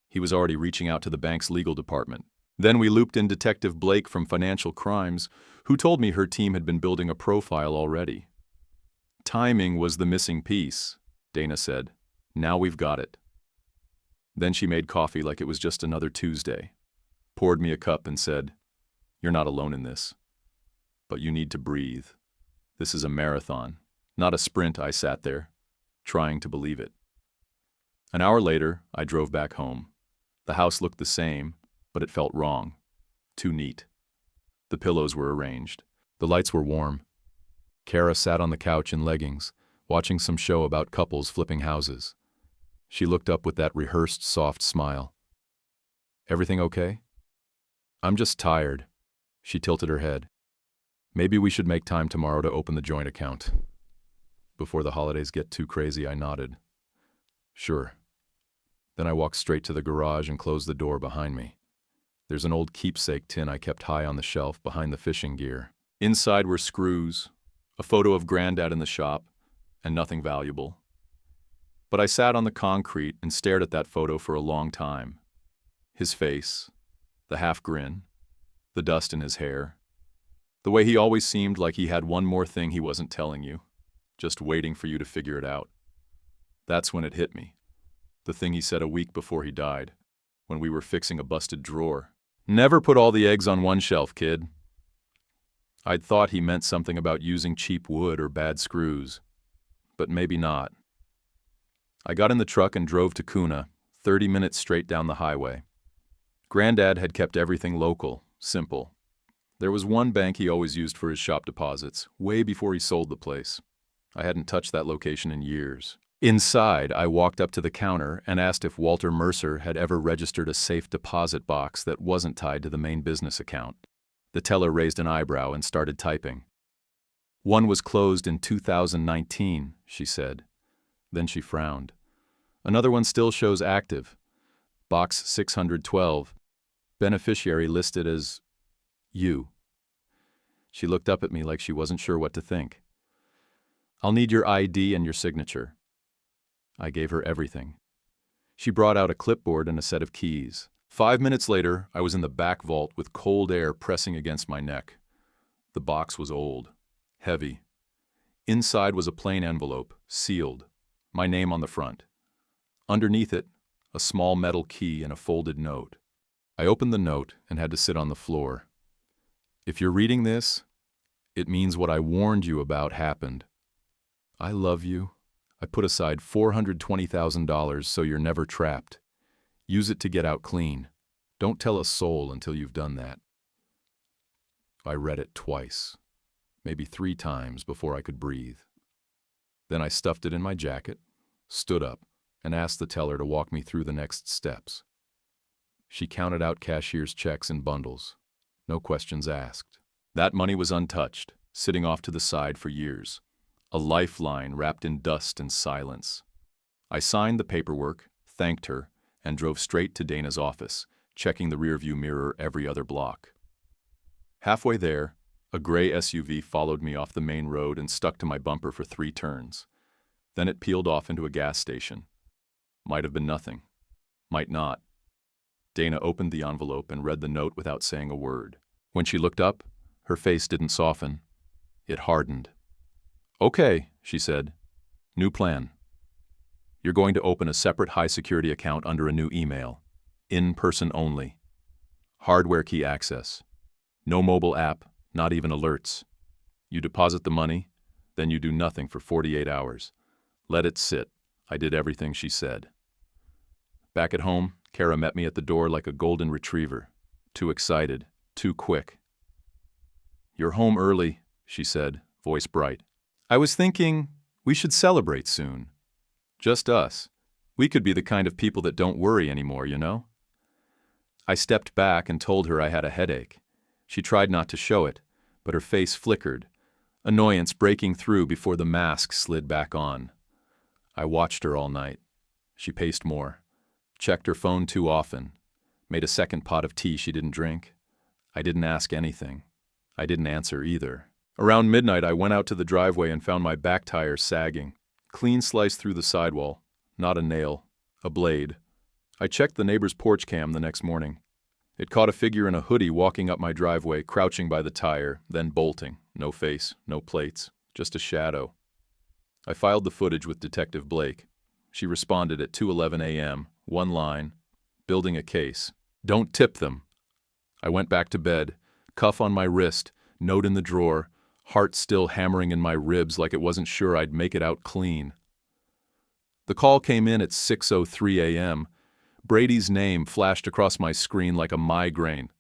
He was already reaching out to the bank's legal department. Then we looped in Detective Blake from Financial Crimes, who told me her team had been building a profile already. "Timing was the missing piece," Dana said. "Now we've got it." Then she made coffee like it was just another Tuesday, poured me a cup and said, "You're not alone in this. But you need to breathe. This is a marathon, not a sprint." I sat there, trying to believe it. An hour later, I drove back home. The house looked the same, but it felt wrong. Too neat. The pillows were arranged. The lights were warm. Kara sat on the couch in leggings, watching some show about couples flipping houses. She looked up with that rehearsed soft smile. "Everything okay?" "I'm just tired." She tilted her head. "Maybe we should make time tomorrow to open the joint account." Before the holidays get too crazy, I nodded. "Sure." Then I walked straight to the garage and closed the door behind me. There's an old keepsake tin I kept high on the shelf behind the fishing gear. Inside were screws, a photo of Granddad in the shop, and nothing valuable. But I sat on the concrete and stared at that photo for a long time. His face, the half grin, the dust in his hair, the way he always seemed like he had one more thing he wasn't telling you, just waiting for you to figure it out. That's when it hit me. The thing he said a week before he died, when we were fixing a busted drawer. "Never put all the eggs on one shelf, kid." I'd thought he meant something about using cheap wood or bad screws, but maybe not. I got in the truck and drove to Kuna, 30 minutes straight down the highway. Granddad had kept everything local, simple. There was one bank he always used for his shop deposits, way before he sold the place. I hadn't touched that location in years. Inside, I walked up to the counter and asked if Walter Mercer had ever registered a safe deposit box that wasn't tied to the main business account. The teller raised an eyebrow and started typing. "One was closed in 2019, she said. Then she frowned. "Another one still shows active. Box 612. Beneficiary listed as you." She looked up at me like she wasn't sure what to think. "I'll need your ID and your signature." I gave her everything. She brought out a clipboard and a set of keys. 5 minutes later, I was in the back vault with cold air pressing against my neck. The box was old, heavy. Inside was a plain envelope, sealed, my name on the front. Underneath it, a small metal key and a folded note. I opened the note and had to sit on the floor. If you're reading this, it means what I warned you about happened. I love you. I put aside $420,000 so you're never trapped. Use it to get out clean. Don't tell a soul until you've done that. I read it twice, maybe 3 times before I could breathe. Then I stuffed it in my jacket, stood up, and asked the teller to walk me through the next steps. She counted out cashier's checks in bundles. No questions asked. That money was untouched, sitting off to the side for years. A lifeline wrapped in dust and silence. I signed the paperwork, thanked her, and drove straight to Dana's office, checking the rearview mirror every other block. Halfway there, a gray SUV followed me off the main road and stuck to my bumper for 3 turns. Then it peeled off into a gas station. Might have been nothing. Might not. Dana opened the envelope and read the note without saying a word. When she looked up, her face didn't soften. It hardened. "Okay," she said. "New plan. You're going to open a separate high-security account under a new email. In-person only. Hardware key access. No mobile app, not even alerts. You deposit the money, then you do nothing for 48 hours. Let it sit." I did everything she said. Back at home, Kara met me at the door like a golden retriever. Too excited, too quick. "You're home early," she said, voice bright. "I was thinking we should celebrate soon. Just us. We could be the kind of people that don't worry anymore, you know?" I stepped back and told her I had a headache. She tried not to show it, but her face flickered, annoyance breaking through before the mask slid back on. I watched her all night. She paced more, checked her phone too often, made a second pot of tea she didn't drink. I didn't ask anything. I didn't answer either. Around midnight, I went out to the driveway and found my back tire sagging. Clean sliced through the sidewall. Not a nail. A blade. I checked the neighbor's porch cam the next morning. It caught a figure in a hoodie walking up my driveway, crouching by the tire, then bolting. No face, no plates, just a shadow. I filed the footage with Detective Blake. She responded at 2:11 a.m., one line, building a case. "Don't tip them." I went back to bed, cuff on my wrist, note in the drawer, heart still hammering in my ribs like it wasn't sure I'd make it out clean. The call came in at 6:03 a.m. Brady's name flashed across my screen like a migraine.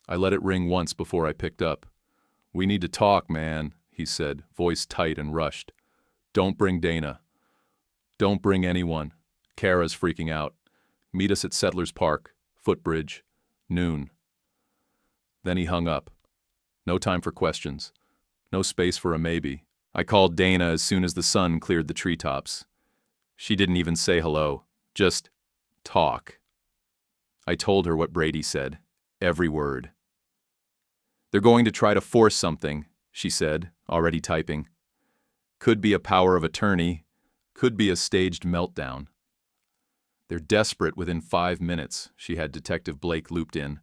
I let it ring once before I picked up. "We need to talk, man," he said, voice tight and rushed. "Don't bring Dana. Don't bring anyone. Kara's freaking out. Meet us at Settlers Park, Footbridge, noon." Then he hung up. No time for questions. No space for a maybe. I called Dana as soon as the sun cleared the treetops. She didn't even say hello. Just talk. I told her what Brady said. Every word. "They're going to try to force something," she said, already typing. "Could be a power of attorney. Could be a staged meltdown." "They're desperate within 5 minutes," she had Detective Blake looped in.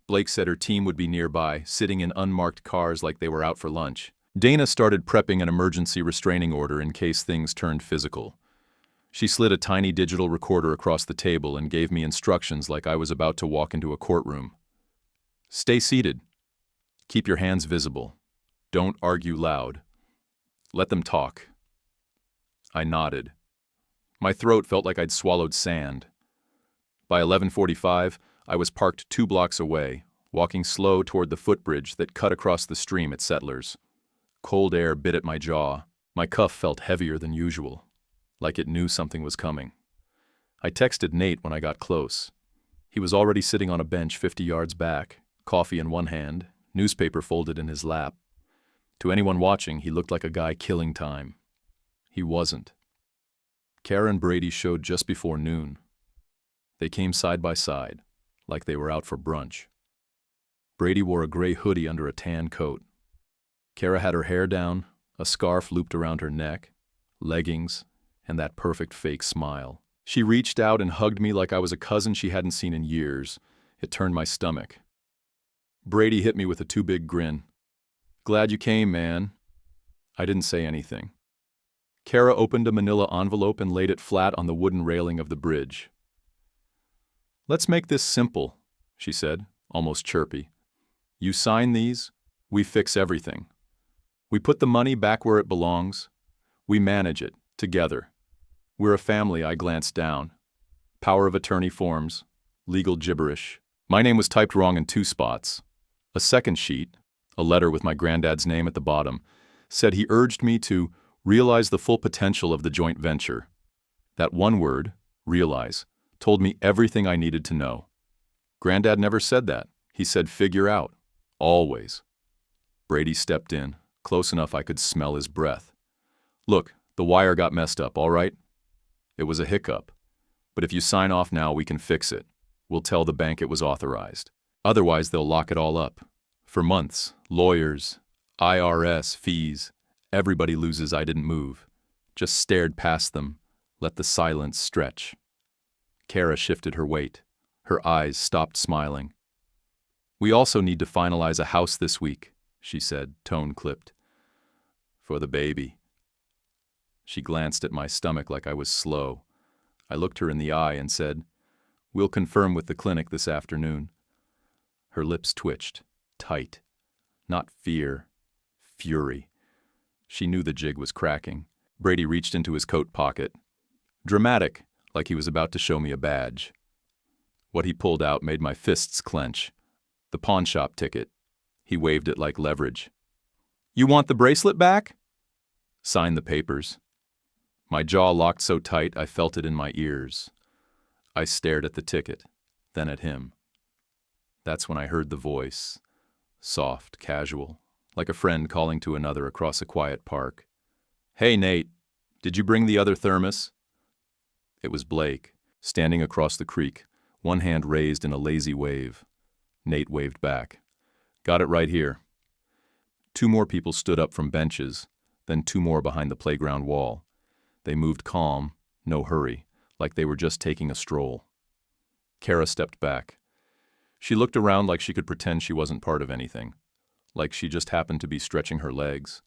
Blake said her team would be nearby, sitting in unmarked cars like they were out for lunch. Dana started prepping an emergency restraining order in case things turned physical. She slid a tiny digital recorder across the table and gave me instructions like I was about to walk into a courtroom. "Stay seated. Keep your hands visible. Don't argue loud. Let them talk." I nodded. My throat felt like I'd swallowed sand. By 11:45, I was parked 2 blocks away, walking slow toward the footbridge that cut across the stream at Settlers. Cold air bit at my jaw. My cuff felt heavier than usual, like it knew something was coming. I texted Nate when I got close. He was already sitting on a bench 50 yards back, coffee in one hand, newspaper folded in his lap. To anyone watching, he looked like a guy killing time. He wasn't. Kara and Brady showed just before noon. They came side by side, like they were out for brunch. Brady wore a gray hoodie under a tan coat. Kara had her hair down, a scarf looped around her neck, leggings, and that perfect fake smile. She reached out and hugged me like I was a cousin she hadn't seen in years. It turned my stomach. Brady hit me with a too big grin. "Glad you came, man." I didn't say anything. Kara opened a manila envelope and laid it flat on the wooden railing of the bridge. "Let's make this simple," she said, almost chirpy. "You sign these, we fix everything. We put the money back where it belongs. We manage it, together. We're a family." I glanced down. Power of attorney forms, legal gibberish. My name was typed wrong in 2 spots. A second sheet, a letter with my granddad's name at the bottom, said he urged me to realize the full potential of the joint venture. That one word, realize, told me everything I needed to know. Granddad never said that. He said figure out. Always. Brady stepped in, close enough I could smell his breath. "Look, the wire got messed up, all right? It was a hiccup. But if you sign off now, we can fix it. We'll tell the bank it was authorized. Otherwise, they'll lock it all up. For months, lawyers, IRS, fees, everybody loses. I didn't move. Just stared past them, let the silence stretch." Kara shifted her weight. Her eyes stopped smiling. "We also need to finalize a house this week," she said, tone clipped. "For the baby." She glanced at my stomach like I was slow. I looked her in the eye and said, "We'll confirm with the clinic this afternoon." Her lips twitched, tight. Not fear, fury. She knew the jig was cracking. Brady reached into his coat pocket. Dramatic, like he was about to show me a badge. What he pulled out made my fists clench. The pawn shop ticket. He waved it like leverage. "You want the bracelet back?" "Sign the papers." My jaw locked so tight I felt it in my ears. I stared at the ticket, then at him. That's when I heard the voice, soft, casual, like a friend calling to another across a quiet park. "Hey, Nate, did you bring the other thermos?" It was Blake, standing across the creek, one hand raised in a lazy wave. Nate waved back. "Got it right here." 2 more people stood up from benches, then 2 more behind the playground wall. They moved calm, no hurry, like they were just taking a stroll. Kara stepped back. She looked around like she could pretend she wasn't part of anything, like she just happened to be stretching her legs.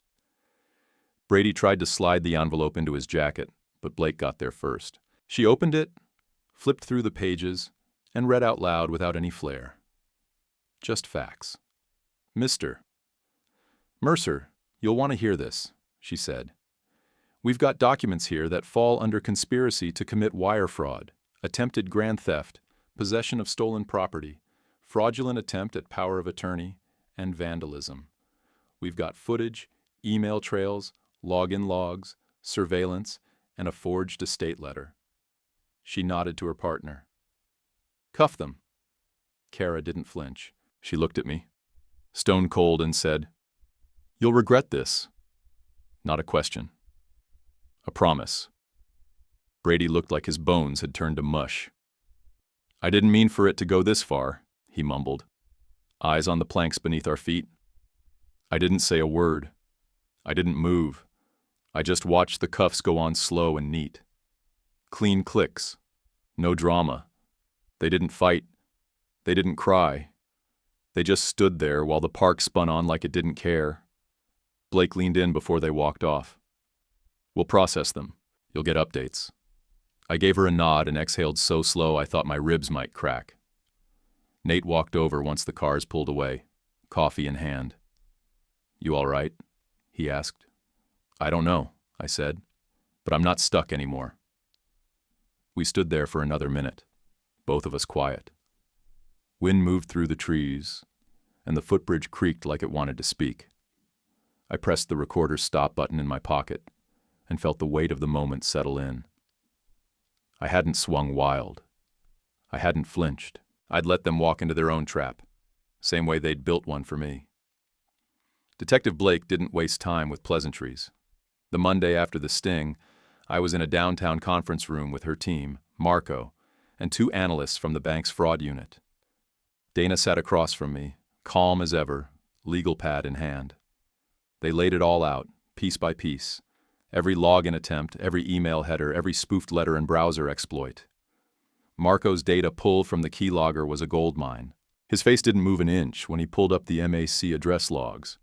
Brady tried to slide the envelope into his jacket, but Blake got there first. She opened it, flipped through the pages, and read out loud without any flair. Just facts. "Mr. Mercer, you'll want to hear this," she said. "We've got documents here that fall under conspiracy to commit wire fraud, attempted grand theft, possession of stolen property, fraudulent attempt at power of attorney, and vandalism. We've got footage, email trails, login logs, surveillance, and a forged estate letter." She nodded to her partner. "Cuff them." Kara didn't flinch. She looked at me, stone cold, and said, "You'll regret this." Not a question. A promise. Brady looked like his bones had turned to mush. "I didn't mean for it to go this far," he mumbled. Eyes on the planks beneath our feet. I didn't say a word. I didn't move. I just watched the cuffs go on slow and neat. Clean clicks. No drama. They didn't fight. They didn't cry. They just stood there while the park spun on like it didn't care. Blake leaned in before they walked off. "We'll process them. You'll get updates." I gave her a nod and exhaled so slow I thought my ribs might crack. Nate walked over once the cars pulled away, coffee in hand. "You all right?" he asked. "I don't know," I said, "but I'm not stuck anymore." We stood there for another minute, both of us quiet. Wind moved through the trees, and the footbridge creaked like it wanted to speak. I pressed the recorder's stop button in my pocket and felt the weight of the moment settle in. I hadn't swung wild. I hadn't flinched. I'd let them walk into their own trap, same way they'd built one for me. Detective Blake didn't waste time with pleasantries. The Monday after the sting, I was in a downtown conference room with her team, Marco, and 2 analysts from the bank's fraud unit. Dana sat across from me, calm as ever, legal pad in hand. They laid it all out, piece by piece, Every login attempt, every email header, every spoofed letter and browser exploit. Marco's data pull from the keylogger was a goldmine. His face didn't move an inch when he pulled up the MAC address logs.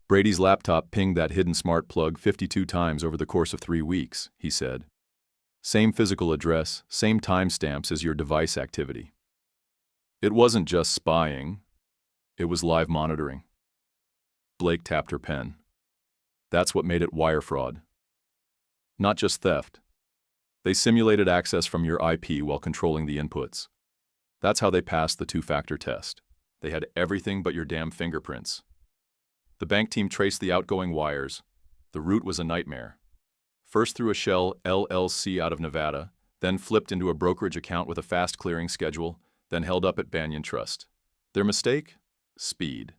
Brady's laptop pinged that hidden smart plug 52 times over the course of 3 weeks, he said. Same physical address, same timestamps as your device activity. It wasn't just spying, it was live monitoring. Blake tapped her pen. That's what made it wire fraud. Not just theft. They simulated access from your IP while controlling the inputs. That's how they passed the two-factor test. They had everything but your damn fingerprints. The bank team traced the outgoing wires. The route was a nightmare. First through a Shell LLC out of Nevada, then flipped into a brokerage account with a fast clearing schedule, then held up at Banyan Trust. Their mistake? Speed.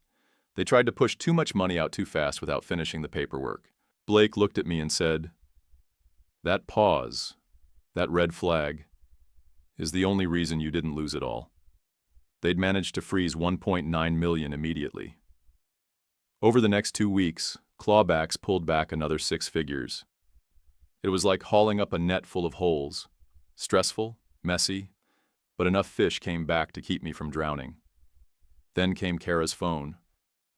They tried to push too much money out too fast without finishing the paperwork. Blake looked at me and said, "That pause, that red flag, is the only reason you didn't lose it all." They'd managed to freeze $1.9 million immediately. Over the next 2 weeks, clawbacks pulled back another 6 figures. It was like hauling up a net full of holes. Stressful, messy, but enough fish came back to keep me from drowning. Then came Kara's phone.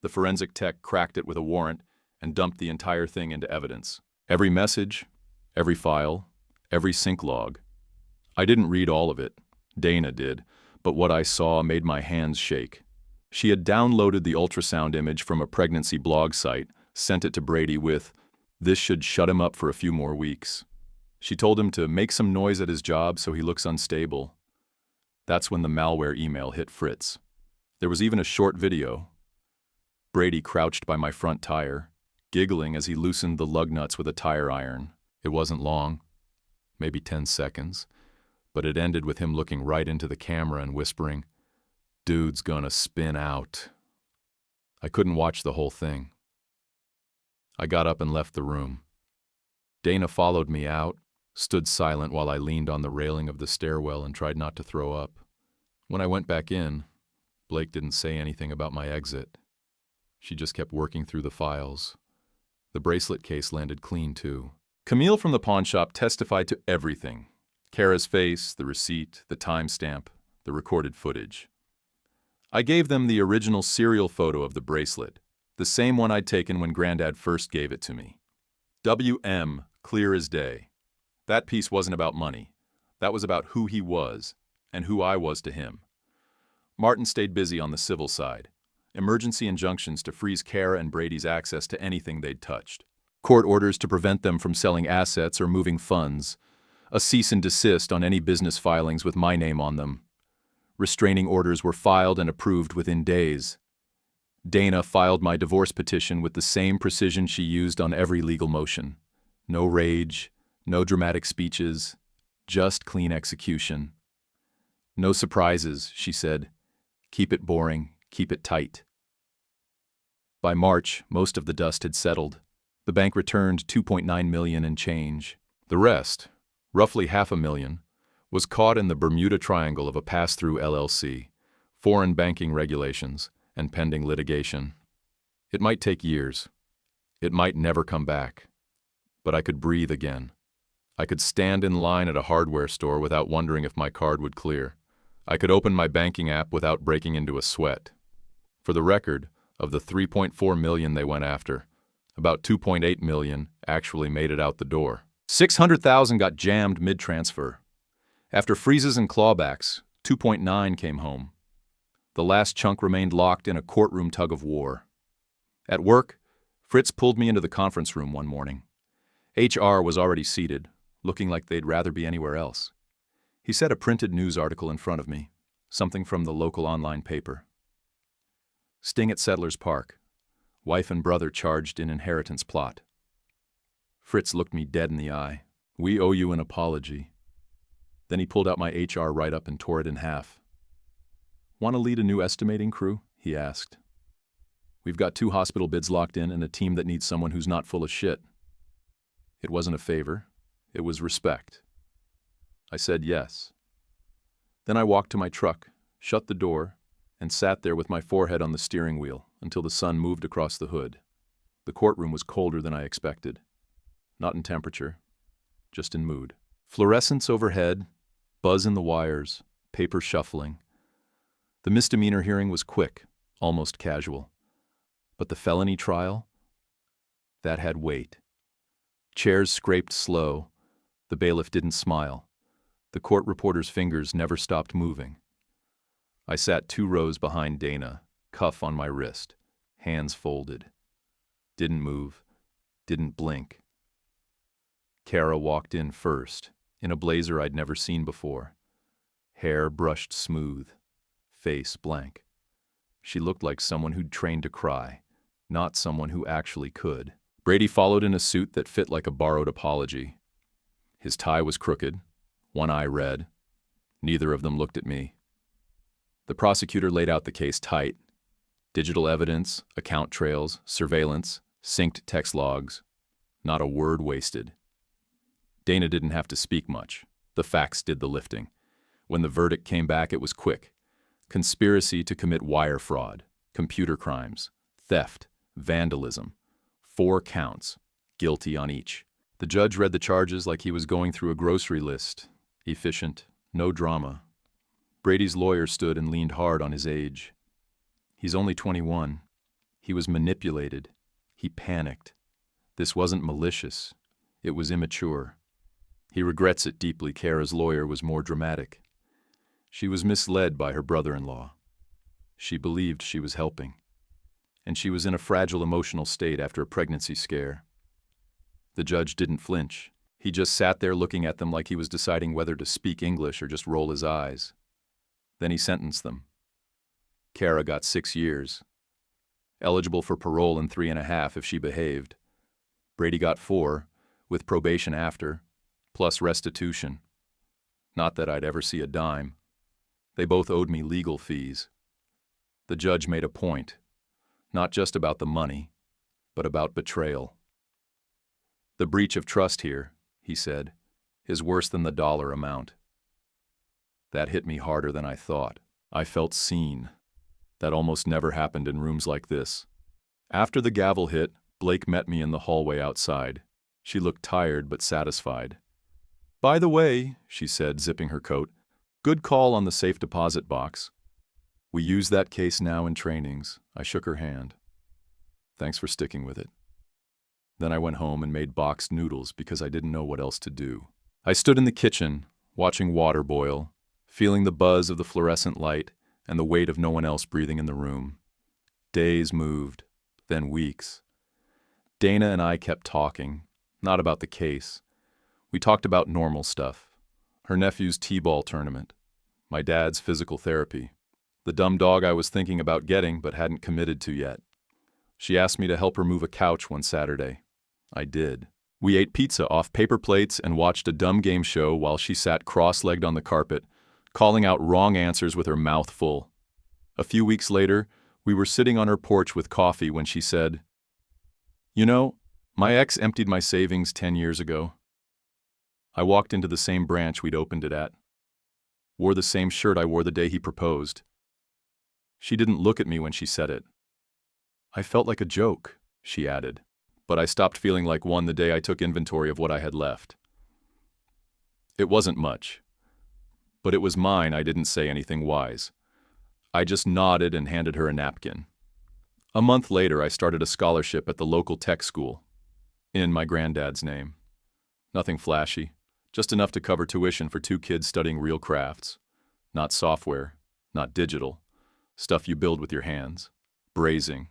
The forensic tech cracked it with a warrant and dumped the entire thing into evidence. Every message, every file, every sync log. I didn't read all of it. Dana did, but what I saw made my hands shake. She had downloaded the ultrasound image from a pregnancy blog site, sent it to Brady with, "This should shut him up for a few more weeks." She told him to make some noise at his job so he looks unstable. That's when the malware email hit Fritz. There was even a short video. Brady crouched by my front tire, giggling as he loosened the lug nuts with a tire iron. It wasn't long, maybe 10 seconds, but it ended with him looking right into the camera and whispering, "Dude's gonna spin out." I couldn't watch the whole thing. I got up and left the room. Dana followed me out, stood silent while I leaned on the railing of the stairwell and tried not to throw up. When I went back in, Blake didn't say anything about my exit. She just kept working through the files. The bracelet case landed clean, too. Camille from the pawn shop testified to everything. Kara's face, the receipt, the timestamp, the recorded footage. I gave them the original serial photo of the bracelet, the same one I'd taken when Granddad first gave it to me. WM, clear as day. That piece wasn't about money. That was about who he was, and who I was to him. Martin stayed busy on the civil side. Emergency injunctions to freeze Kara and Brady's access to anything they'd touched. Court orders to prevent them from selling assets or moving funds. A cease and desist on any business filings with my name on them. Restraining orders were filed and approved within days. Dana filed my divorce petition with the same precision she used on every legal motion. No rage, no dramatic speeches, just clean execution. No surprises, she said. Keep it boring, keep it tight. By March, most of the dust had settled. The bank returned $2.9 million and change. The rest, roughly $500,000, was caught in the Bermuda Triangle of a pass-through LLC, foreign banking regulations, and pending litigation. It might take years. It might never come back. But I could breathe again. I could stand in line at a hardware store without wondering if my card would clear. I could open my banking app without breaking into a sweat. For the record, of the $3.4 million they went after, about $2.8 million actually made it out the door. $600,000 got jammed mid-transfer. After freezes and clawbacks, $2.9 came home. The last chunk remained locked in a courtroom tug-of-war. At work, Fritz pulled me into the conference room one morning. HR was already seated, looking like they'd rather be anywhere else. He set a printed news article in front of me, something from the local online paper. Sting at Settlers Park. Wife and brother charged in inheritance plot. Fritz looked me dead in the eye. "We owe you an apology." Then he pulled out my HR write-up and tore it in half. "Want to lead a new estimating crew?" he asked. "We've got 2 hospital bids locked in and a team that needs someone who's not full of shit." It wasn't a favor. It was respect. I said yes. Then I walked to my truck, shut the door, and sat there with my forehead on the steering wheel until the sun moved across the hood. The courtroom was colder than I expected. not in temperature, just in mood. Fluorescence overhead, buzz in the wires, paper shuffling. The misdemeanor hearing was quick, almost casual. But the felony trial? That had weight. Chairs scraped slow. The bailiff didn't smile. The court reporter's fingers never stopped moving. I sat 2 rows behind Dana, cuff on my wrist, hands folded. Didn't move, didn't blink. Kara walked in first, in a blazer I'd never seen before. Hair brushed smooth, face blank. She looked like someone who'd trained to cry, not someone who actually could. Brady followed in a suit that fit like a borrowed apology. His tie was crooked, one eye red. Neither of them looked at me. The prosecutor laid out the case tight. Digital evidence, account trails, surveillance, synced text logs. Not a word wasted. Dana didn't have to speak much. The facts did the lifting. When the verdict came back, it was quick. Conspiracy to commit wire fraud, computer crimes, theft, vandalism. 4 counts, guilty on each. The judge read the charges like he was going through a grocery list. Efficient, no drama. Brady's lawyer stood and leaned hard on his age. He's only 21. He was manipulated. He panicked. This wasn't malicious. It was immature. He regrets it deeply. Kara's lawyer was more dramatic. She was misled by her brother-in-law. She believed she was helping. And she was in a fragile emotional state after a pregnancy scare. The judge didn't flinch. He just sat there looking at them like he was deciding whether to speak English or just roll his eyes. Then he sentenced them. Kara got 6 years. Eligible for parole in 3.5 if she behaved. Brady got 4, with probation after, plus restitution. Not that I'd ever see a dime. They both owed me legal fees. The judge made a point. Not just about the money, but about betrayal. The breach of trust here, he said, is worse than the dollar amount. That hit me harder than I thought. I felt seen. That almost never happened in rooms like this. After the gavel hit, Blake met me in the hallway outside. She looked tired but satisfied. "By the way," she said, zipping her coat, "good call on the safe deposit box. We use that case now in trainings." I shook her hand. "Thanks for sticking with it." Then I went home and made boxed noodles because I didn't know what else to do. I stood in the kitchen, watching water boil, feeling the buzz of the fluorescent light and the weight of no one else breathing in the room. Days moved, then weeks. Dana and I kept talking, not about the case. We talked about normal stuff. Her nephew's t-ball tournament, my dad's physical therapy, the dumb dog I was thinking about getting but hadn't committed to yet. She asked me to help her move a couch one Saturday. I did. We ate pizza off paper plates and watched a dumb game show while she sat cross-legged on the carpet, calling out wrong answers with her mouth full. A few weeks later, we were sitting on her porch with coffee when she said, "You know, my ex emptied my savings 10 years ago. I walked into the same branch we'd opened it at. Wore the same shirt I wore the day he proposed. She didn't look at me when she said it. I felt like a joke," she added, "but I stopped feeling like one the day I took inventory of what I had left. It wasn't much, but it was mine. I didn't say anything wise. I just nodded and handed her a napkin. A month later, I started a scholarship at the local tech school, in my granddad's name. Nothing flashy, just enough to cover tuition for 2 kids studying real crafts. Not software, not digital, stuff you build with your hands. Brazing,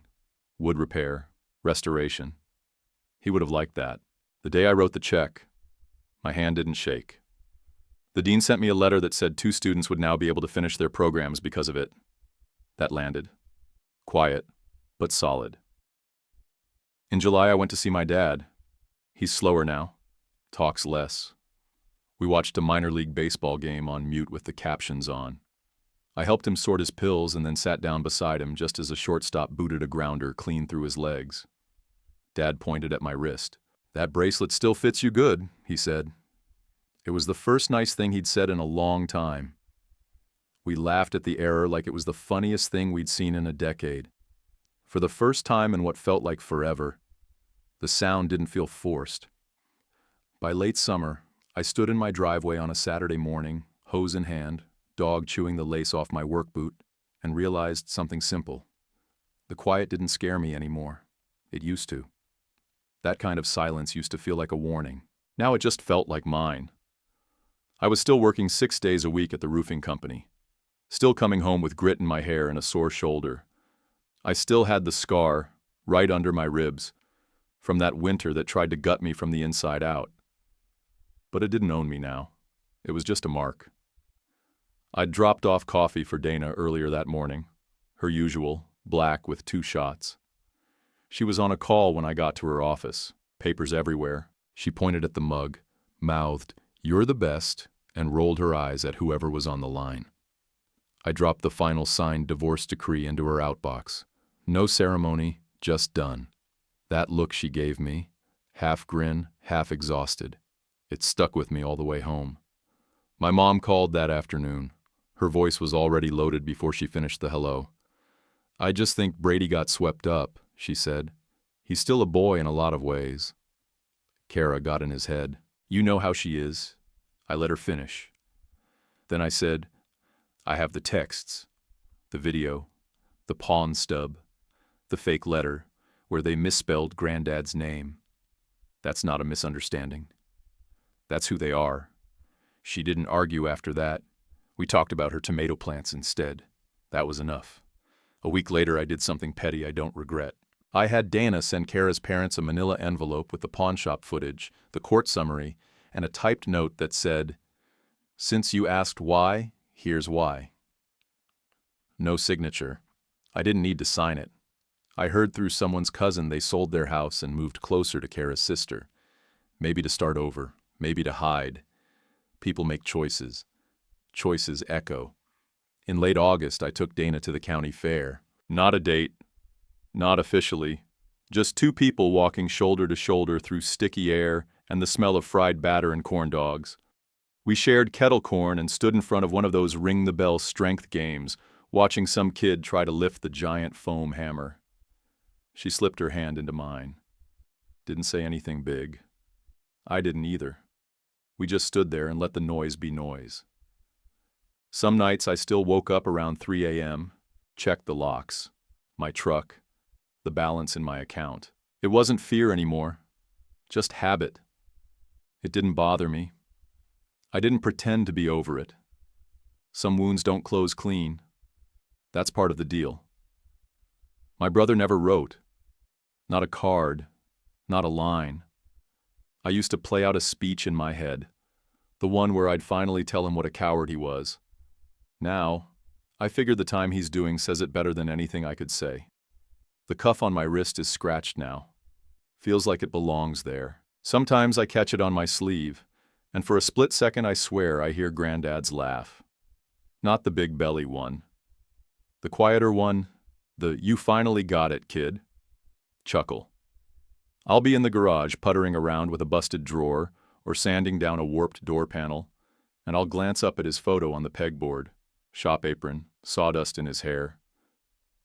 wood repair, restoration. He would have liked that. The day I wrote the check, my hand didn't shake. The dean sent me a letter that said 2 students would now be able to finish their programs because of it. That landed. Quiet, but solid. In July, I went to see my dad. He's slower now, talks less. We watched a minor league baseball game on mute with the captions on. I helped him sort his pills and then sat down beside him just as a shortstop booted a grounder clean through his legs. Dad pointed at my wrist. "That bracelet still fits you good," he said. It was the first nice thing he'd said in a long time. We laughed at the error like it was the funniest thing we'd seen in a decade. For the first time in what felt like forever, the sound didn't feel forced. By late summer, I stood in my driveway on a Saturday morning, hose in hand, dog chewing the lace off my work boot, and realized something simple. The quiet didn't scare me anymore. It used to. That kind of silence used to feel like a warning. Now it just felt like mine. I was still working 6 days a week at the roofing company. Still coming home with grit in my hair and a sore shoulder. I still had the scar, right under my ribs, from that winter that tried to gut me from the inside out. But it didn't own me now. It was just a mark. I'd dropped off coffee for Dana earlier that morning, her usual, black with 2 shots. She was on a call when I got to her office, papers everywhere. She pointed at the mug, mouthed, "You're the best," and rolled her eyes at whoever was on the line. I dropped the final signed divorce decree into her outbox. No ceremony, just done. That look she gave me, half grin, half exhausted. It stuck with me all the way home. My mom called that afternoon. Her voice was already loaded before she finished the hello. "I just think Brady got swept up," she said. "He's still a boy in a lot of ways." Kara got in his head. "You know how she is." I let her finish. Then I said, "I have the texts, the video, the pawn stub, the fake letter, where they misspelled Granddad's name. That's not a misunderstanding. That's who they are." She didn't argue after that. We talked about her tomato plants instead. That was enough. A week later, I did something petty I don't regret. I had Dana send Kara's parents a manila envelope with the pawn shop footage, the court summary, and a typed note that said, "Since you asked why, here's why." No signature. I didn't need to sign it. I heard through someone's cousin they sold their house and moved closer to Kara's sister. Maybe to start over, maybe to hide. People make choices. Choices echo. In late August, I took Dana to the county fair. Not a date. Not officially. Just 2 people walking shoulder to shoulder through sticky air and the smell of fried batter and corn dogs. We shared kettle corn and stood in front of one of those ring-the-bell strength games, watching some kid try to lift the giant foam hammer. She slipped her hand into mine. Didn't say anything big. I didn't either. We just stood there and let the noise be noise. Some nights I still woke up around 3 a.m., checked the locks, my truck, the balance in my account. It wasn't fear anymore, just habit. It didn't bother me. I didn't pretend to be over it. Some wounds don't close clean. That's part of the deal. My brother never wrote. Not a card, not a line. I used to play out a speech in my head, the one where I'd finally tell him what a coward he was. Now, I figure the time he's doing says it better than anything I could say. The cuff on my wrist is scratched now. Feels like it belongs there. Sometimes I catch it on my sleeve, and for a split second I swear I hear Granddad's laugh. Not the big belly one. The quieter one, the "you finally got it, kid" chuckle. I'll be in the garage puttering around with a busted drawer or sanding down a warped door panel, and I'll glance up at his photo on the pegboard, shop apron, sawdust in his hair,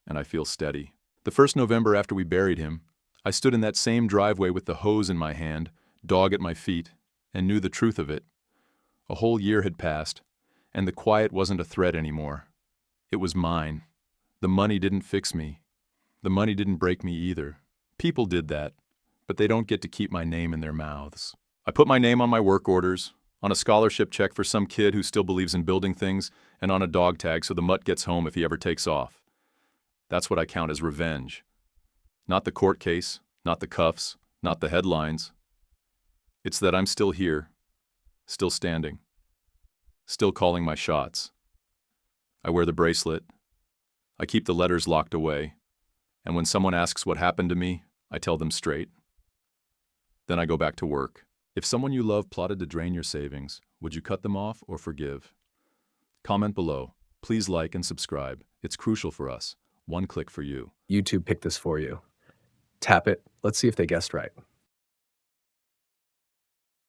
and I feel steady. The first November after we buried him, I stood in that same driveway with the hose in my hand, dog at my feet, and knew the truth of it. A whole year had passed, and the quiet wasn't a threat anymore. It was mine. The money didn't fix me. The money didn't break me either. People did that, but they don't get to keep my name in their mouths. I put my name on my work orders, on a scholarship check for some kid who still believes in building things, and on a dog tag so the mutt gets home if he ever takes off. That's what I count as revenge. Not the court case, not the cuffs, not the headlines. It's that I'm still here, still standing, still calling my shots. I wear the bracelet. I keep the letters locked away, and when someone asks what happened to me, I tell them straight. Then I go back to work. If someone you love plotted to drain your savings, would you cut them off or forgive? Comment below. Please like and subscribe. It's crucial for us. One click for you. YouTube picked this for you. Tap it. Let's see if they guessed right.